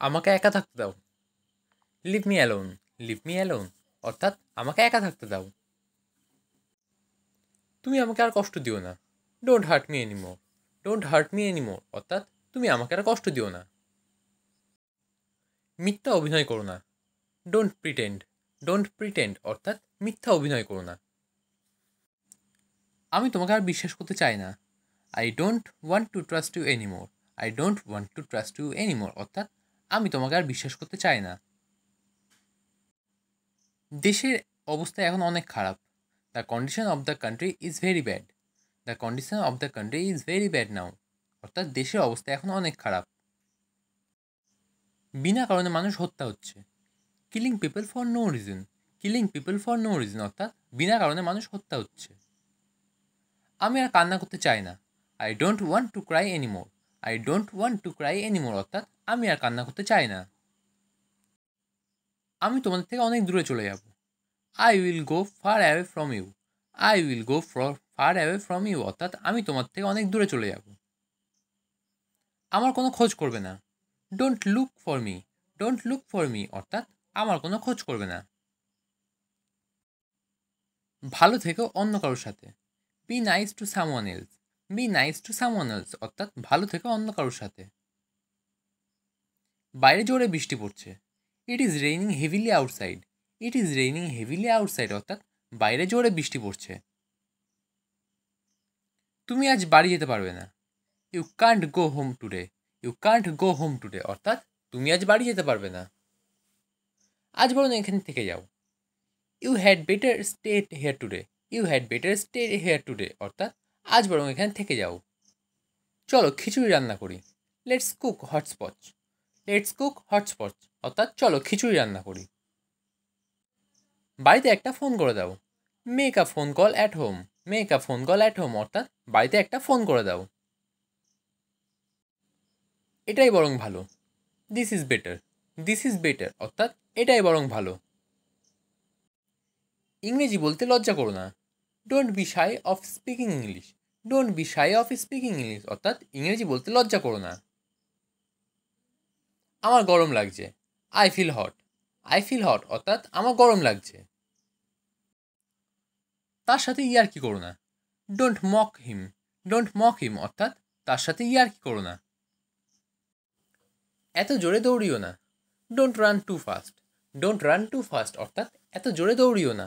আমাকে একা থাকতে দাও। Leave me alone. Leave me alone অর্থাৎ আমাকে একা থাকতে দাও। তুমি আমাকে আর কষ্ট দিও না। Don't hurt me anymore. Don't hurt me anymore অর্থাৎ তুমি আমাকে আর কষ্ট দিও না। মিথ্যা অভিনয় করো না। Don't pretend. ডোন্ট প্রিটেন্ড অর্থাৎ মিথ্যা অভিনয় করো না। আমি তোমাকে আর বিশ্বাস করতে চাই না। I don't want to trust you anymore. I don't want to trust you anymore অর্থাৎ আমি তোমাকে আর বিশ্বাস করতে চাই না। দেশের অবস্থা এখন অনেক খারাপ। The condition of the country is very bad. The condition of the country is very bad now অর্থাৎ দেশের অবস্থা এখন অনেক খারাপ। বিনা কারণে মানুষ হত্যা হচ্ছে। Killing people for no reason. Killing people for no reason অর্থাৎ বিনা কারণে মানুষ হত্যা হচ্ছে। আমি আর কান্না করতে চাই না। I don't want to cry anymore. I don't want to cry anymore অর্থাৎ আমি আর কান্না করতে চাই না। আমি তোমাদের থেকে অনেক দূরে চলে যাব। I will go far away from you. I will go far away from you অর্থাৎ আমি তোমার থেকে অনেক দূরে চলে যাব। আমার কোনো খোঁজ করবে না। Don't look for me. Don't look for me অর্থাৎ আমার কোনো খোঁজ করবে না। ভালো থেকো অন্য কারোর সাথে। Be nice to someone else. Be nice to someone else অর্থাৎ ভালো থেকো অন্য কারোর সাথে। বাইরে জোরে বৃষ্টি পড়ছে। It is raining heavily outside. It is raining heavily outside অর্থাৎ বাইরে জোরে বৃষ্টি পড়ছে। তুমি আজ বাড়ি যেতে পারবে না। You can't go home today. You can't go home today অর্থাৎ তুমি আজ বাড়ি যেতে পারবে না। আজ বরং এখান থেকে যাও। You had better stay here today. You had better stay here today অর্থাৎ আজ বরং এখানে থেকে যাও। চলো খিচুড়ি রান্না করি। Let's cook hotchpotch. Let's cook hotchpotch অর্থাৎ চলো খিচুড়ি রান্না করি। বাড়িতে একটা ফোন করে দাও। Make a phone call at home. Make a phone call at home অর্থাৎ বাড়িতে একটা ফোন করে দাও। এটাই বরং ভালো। This is better. This is better অর্থাৎ এটাই বরং ভালো। ইংরেজি বলতে লজ্জা করো না। Don't be shy of speaking English. Don't be shy of speaking English অর্থাৎ ইংরেজি বলতে লজ্জা করো না। আমার গরম লাগছে। I feel hot. I feel hot অর্থাৎ আমার গরম লাগছে। তার সাথে ইয়ার্কি করো না। Don't mock him. Don't mock him অর্থাৎ তার সাথে ইয়ার্কি করো না। এত জোরে দৌড়িও না। Don't run too fast. Don't run too fast অর্থাৎ এত জোরে দৌড়িও না।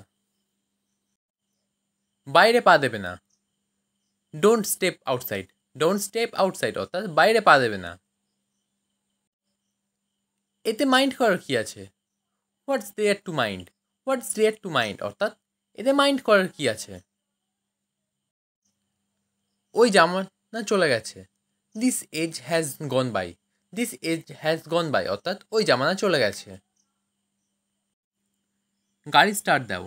বাইরে পা দেবে না। Don't step outside. Don't step outside অর্থাৎ বাইরে পা দেবে না। এতে মাইন্ড করার কী আছে। What's there to mind. What's there to mind অর্থাৎ এতে মাইন্ড করার কী আছে। ওই জামানা চলে গেছে। This age has gone by. This age has gone by অর্থাৎ ওই জামানা চলে গেছে। গাড়ি স্টার্ট দাও।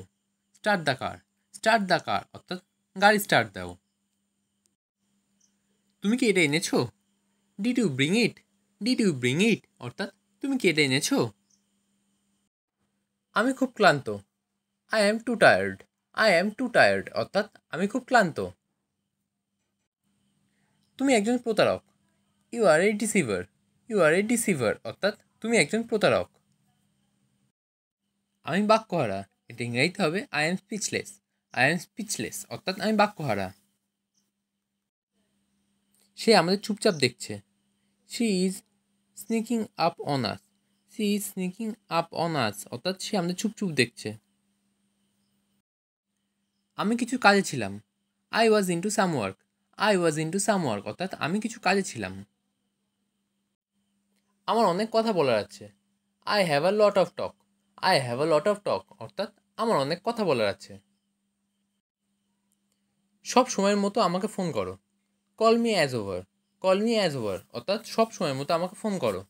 Start the car. Start the car অর্থাৎ গাড়ি স্টার্ট দাও। তুমি কি এটা এনেছো। Did you bring it. Did you bring it অর্থাৎ তুমি কি এটা এনেছো। আমি খুব ক্লান্ত। I am too tired. I am too tired অর্থাৎ আমি খুব ক্লান্ত। তুমি একজন প্রতারক। You are a deceiver. You are a deceiver অর্থাৎ তুমি একজন প্রতারক। আমি বাক্যহারা। এটা ইংরেজিতে হবে I am speechless. I am speechless অর্থাৎ আমি বাক্যহারা। সে আমাদের চুপচাপ দেখছে। She is sneaking up on us. She is sneaking up on us অর্থাৎ সে আমাদের চুপচুপ দেখছে। আমি কিছু কাজে ছিলাম। I was into some work. I was into some work অর্থাৎ আমি কিছু কাজে ছিলাম। আমার অনেক কথা বলার আছে। I have a lot of talk. I have a lot of টক অর্থাৎ আমার অনেক কথা বলার আছে। সব সময়ের মতো আমাকে ফোন করো। Call me as over. Call me as over অর্থাৎ সব সময়ের মতো আমাকে ফোন করো।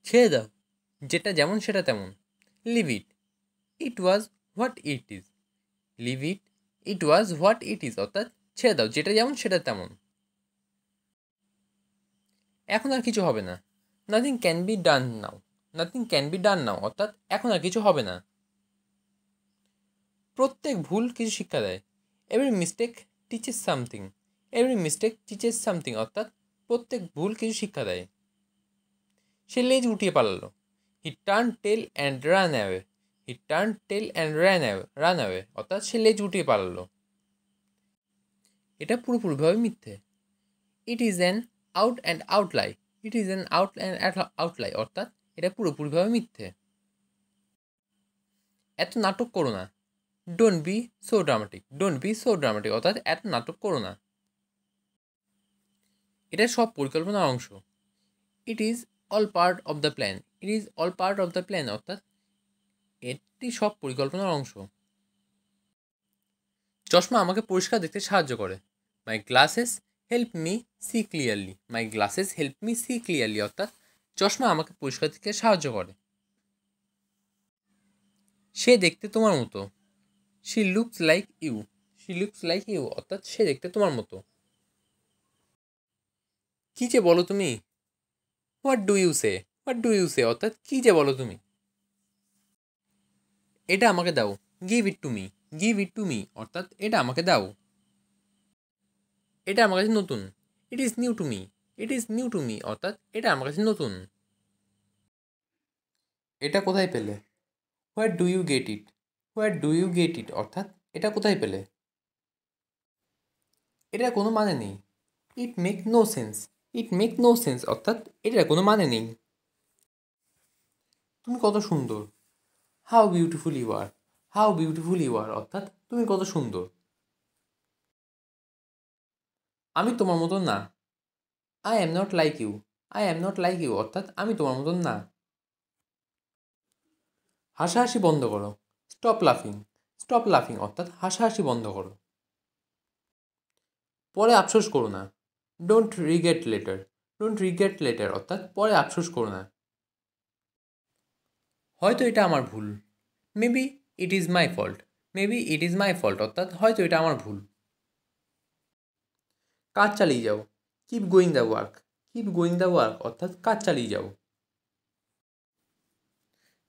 ছেড়ে দাও। যেটা যেমন সেটা তেমন। Leave it. It was what it is. Leave it. It was what it is অর্থাৎ ছেড়ে দাও যেটা যেমন সেটা তেমন। এখন আর কিছু হবে না। Nothing can be done now. Nothing can be done now অর্থাৎ এখন আর কিছু হবে না। প্রত্যেক ভুল কিছু শিক্ষা দেয়। Every mistake teaches something. Every mistake teaches something অর্থাৎ প্রত্যেক ভুল কিছু শিক্ষা দেয়। সে লেজ উঠিয়ে পালালো। He turn tail and run away. He turn tail and run away অর্থাৎ সে লেজ উঠিয়ে পালালো। এটা পুরোপুরিভাবে মিথ্যে। It is an out and out lie. It is an out and out lie অর্থাৎ এটা পুরোপুরিভাবে মিথ্যে। এত নাটক করো না। Don't be so dramatic. Don't be so dramatic অর্থাৎ এত নাটক করো না। এটা সব পরিকল্পনার অংশ। It is all part of the plan. It is all part of the plan অর্থাৎ এটি সব পরিকল্পনার অংশ। চশমা আমাকে পরিষ্কার দেখতে সাহায্য করে। My glasses help me see clearly. My glasses help me see clearly অর্থাৎ চশমা আমাকে পরিষ্কার দেখতে সাহায্য করে। সে দেখতে তোমার মতো। She looks like you. She looks like you অর্থাৎ সে দেখতে তোমার মতো। কী যে বলো তুমি। What do you say. What do you say অর্থাৎ কী যে বলো তুমি। এটা আমাকে দাও। Give it to me. Give it to me অর্থাৎ এটা আমাকে দাও। এটা আমার কাছে নতুন। It is new to me. It is new to me অর্থাৎ এটা আমার কাছে নতুন। এটা কোথায় পেলে। Where do you get it. Where do you get it অর্থাৎ এটা কোথায় পেলে। এটার কোনো মানে নেই। It make no sense. It make no sense অর্থাৎ এটার কোনো মানে নেই। তুমি কত সুন্দর। How beautiful you are. How beautiful you are অর্থাৎ তুমি কত সুন্দর। আমি তোমার মতন না। I am not like you. I am not like you অর্থাৎ আমি তোমার মতন না। হাসাহাসি বন্ধ করো। স্টপ লাফিং। স্টপ লাফিং অর্থাৎ হাসাহাসি বন্ধ করো। পরে আফসোস করো না। Don't regret later. Don't regret later অর্থাৎ পরে আফসোস করো না। হয়তো এটা আমার ভুল। Maybe it is my fault. Maybe it is my fault অর্থাৎ হয়তো এটা আমার ভুল। কাজ চালিয়ে যাও। Keep going the work. Keep going the work অর্থাৎ কাজ চালিয়ে যাও।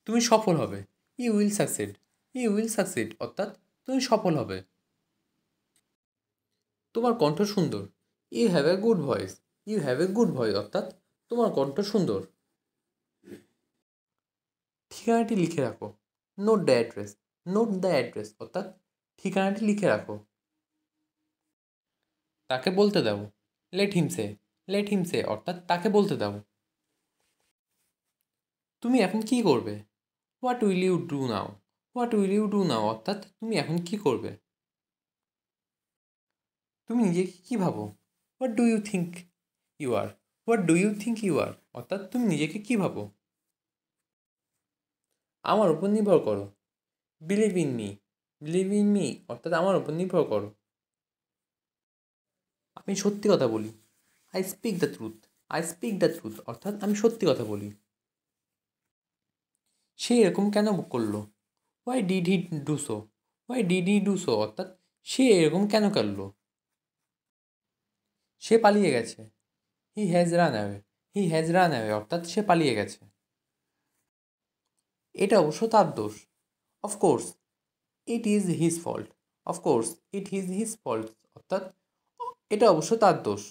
তুমি সফল হবে। You will succeed. You will succeed অর্থাৎ তুমি সফল হবে। তোমার কণ্ঠ সুন্দর। You have a good voice. You have a good voice অর্থাৎ তোমার কণ্ঠ সুন্দর। ঠিকানাটি লিখে রাখো। Note the address. Note the address অর্থাৎ ঠিকানাটি লিখে রাখো। তাকে বলতে দাও। লেট হিম সে। লেট হিম সে অর্থাৎ তাকে বলতে দাও। তুমি এখন কী করবে। What will you do now. What will you do now অর্থাৎ তুমি এখন কী করবে। তুমি নিজেকে কী ভাবো। What do you think you are. What do you think you are অর্থাৎ তুমি নিজেকে কী ভাবো। আমার উপর নির্ভর করো। Believe in me. Believe in me অর্থাৎ আমার উপর নির্ভর করো। আমি সত্যি কথা বলি। I speak the truth. I speak the truth অর্থাৎ আমি সত্যি কথা বলি। সে এরকম কেন করলো। Why did he do so. Why did he do so অর্থাৎ সে এরকম কেন করলো। সে পালিয়ে গেছে। He has run away. He has run away অর্থাৎ সে পালিয়ে গেছে। এটা অবশ্য তার দোষ। Of course it is his fault. Of course it is his fault অর্থাৎ এটা অবশ্য তার দোষ।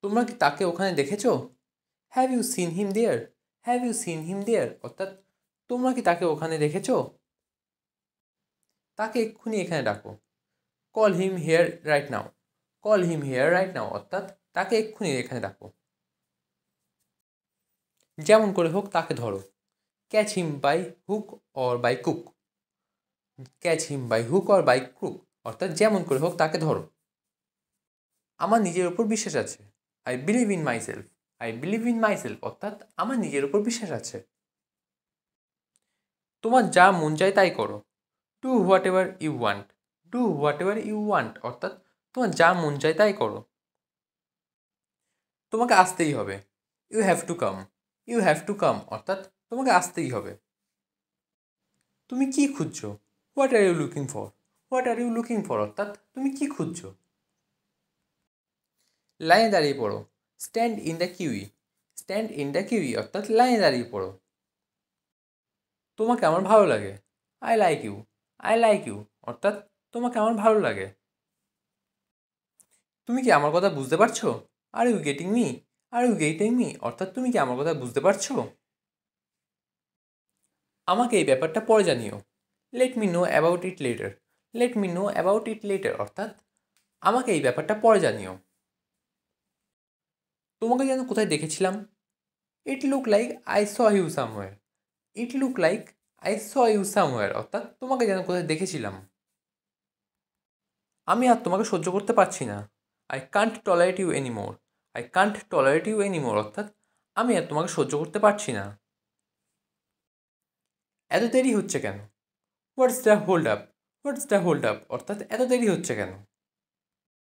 তোমরা কি তাকে ওখানে দেখেছো। Have you seen him there. Have you seen him there অর্থাৎ তোমরা কি তাকে ওখানে দেখেছো। তাকে এক্ষুনি এখানে ডাকো। Call him hair right now. Call him hair right now অর্থাৎ তাকে এক্ষুনি এখানে ডাকো। যেমন করে হোক তাকে ধরো। Catch him by hook or by কুক। Catch him by hook or by crook অর্থাৎ যেমন করে হোক তাকে ধরো। আমার নিজের ওপর বিশ্বাস আছে। I believe in my self. I believe in my self অর্থাৎ আমার নিজের ওপর বিশ্বাস আছে। তোমার যা মন চায় তাই করো। Do whatever you want. Do whatever you want অর্থাৎ তোমার যা মন চায় তাই করো। তোমাকে আসতেই হবে। You have to come. You have to come অর্থাৎ তোমাকে আসতেই হবে। তুমি কি খুঁজছো। What are you looking for. What are you looking for অর্থাৎ তুমি কি খুঁজছো। লাইনে দাঁড়িয়ে পড়ো। Stand in the queue. Stand in the queue অর্থাৎ লাইনে দাঁড়িয়ে পড়ো। তোমাকে আমার ভালো লাগে। I like you. I like you অর্থাৎ তোমাকে আমার ভালো লাগে। তুমি কি আমার কথা বুঝতে পারছো। Are you getting me. Are you getting me অর্থাৎ তুমি কি আমার কথা বুঝতে পারছো? আমাকে এই ব্যাপারটা পরে জানিও। Let me know about it later. Let me know about it later অর্থাৎ আমাকে এই ব্যাপারটা পরে জানিও। তোমাকে যেন কোথায় দেখেছিলাম। It look like I saw you somewhere. It look like I saw you somewhere অর্থাৎ তোমাকে যেন কোথায় দেখেছিলাম। আমি আর তোমাকে সহ্য করতে পারছি না। I can't tolerate you anymore. I can't tolerate you anymore অর্থাৎ আমি আর তোমাকে সহ্য করতে পারছি না। এত দেরি হচ্ছে কেন? What's the hold up? What's the hold up অর্থাৎ এত দেরি হচ্ছে কেন?